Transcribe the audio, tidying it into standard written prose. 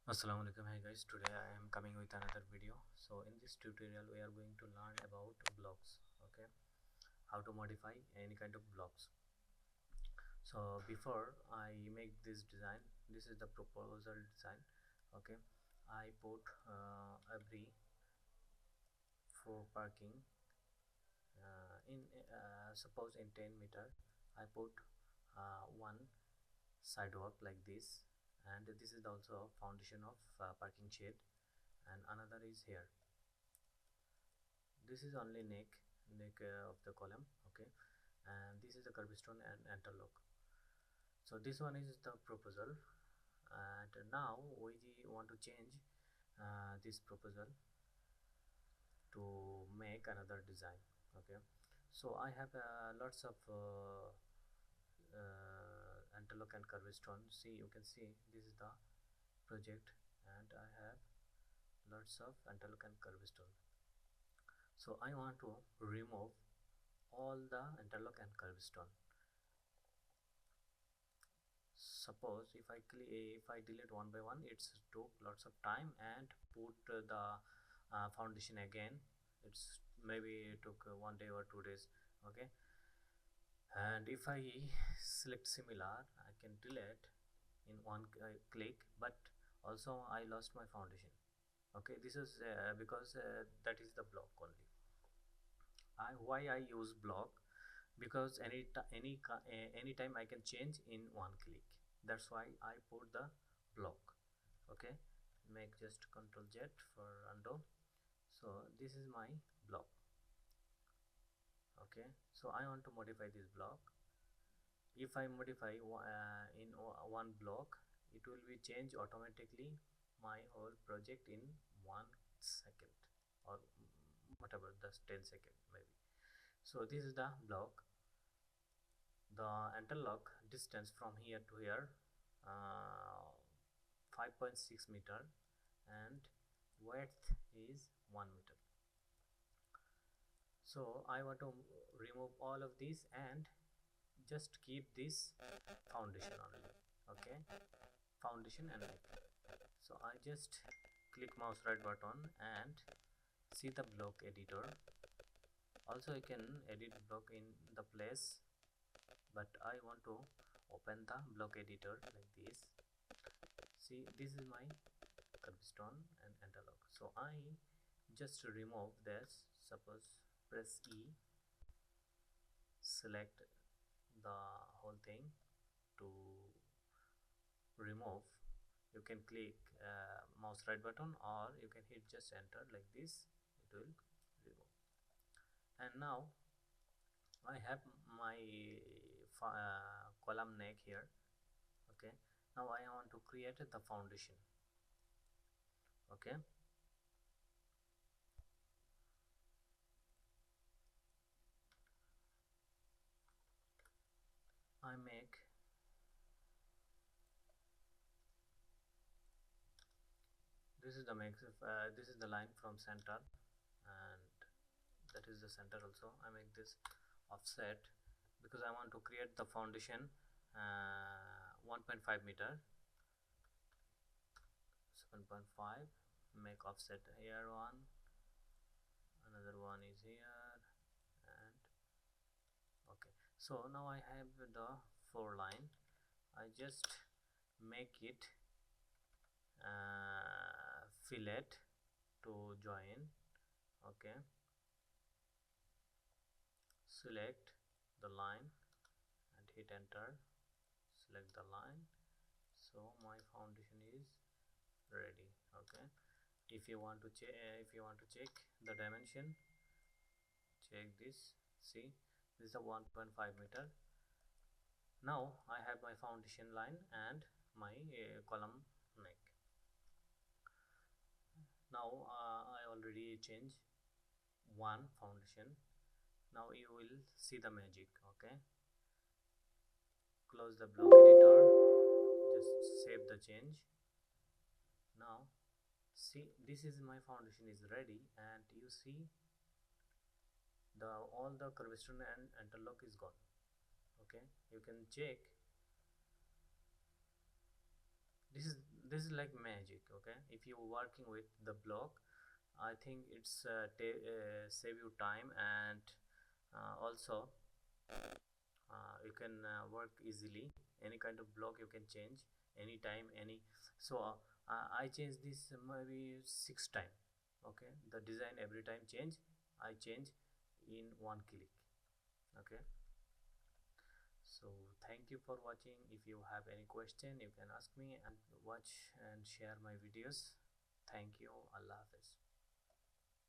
Assalamu alaikum. Hi guys, today I am coming with another video. So in this tutorial we are going to learn about blocks. Okay, how to modify any kind of blocks. So before I make this design, this is the proposal design. Okay, I put every for parking in suppose in 10 meter I put one sidewalk like this, and this is also foundation of parking shed, and another is here. This is only neck of the column. Okay, and this is the curbstone and interlock. So this one is the proposal, and now we want to change this proposal to make another design. Okay, so I have lots of interlock and curbstone. See, you can see this is the project, and I have lots of interlock and curbstone. So I want to remove all the interlock and curbstone. Suppose if I delete one by one, it's took lots of time, and put the foundation again, it's maybe took 1 day or 2 days. Okay, and if I select similar, I can delete in one click, but also I lost my foundation. Okay, this is because that is the block only. Why I use block? Because anytime I can change in one click. That's why I put the block. Okay, make just Ctrl Z for undo. So this is my block. Okay, so I want to modify this block. If I modify in one block, it will be change automatically my whole project in 1 second, or whatever, that's 10 seconds maybe. So this is the block. The interlock distance from here to here, uh, 5.6 meter, and width is 1 meter. So I want to remove all of these and just keep this foundation only. Okay, foundation and neck. So I just click mouse right button and see the block editor. Also you can edit block in the place, but I want to open the block editor like this. See, this is my curbstone and interlock. So I just remove this. Suppose press E, select the whole thing to remove. You can click mouse right button, or you can hit just enter like this, it will remove. And now I have my column neck here. Okay, now I want to create the foundation. Okay, I make this is the this is the line from center, and that is the center also. I make this offset because I want to create the foundation 1.5 meter, 7.5. Make offset here one, another one is here, and okay. So now I have the 4 line. I just make it fillet to join. Okay, select the line and hit enter. Select the line. So my foundation is ready. Okay, if you want to check the dimension, check this. See, this is a 1.5 meter. Now I have my foundation line and my column neck. Now I already changed one foundation. Now you will see the magic. Okay, close the block editor, just save the change. Now see, this is my foundation is ready, and you see the all the curvature and interlock is gone. Okay, you can check. This is this is like magic. Okay, if you're working with the block, I think it's save you time, and also you can work easily. Any kind of block you can change anytime, any. So I change this maybe 6 time. Okay, the design every time change, I change in one click. Okay, so thank you for watching. If you have any question, you can ask me, and watch and share my videos. Thank you. Allah Hafiz.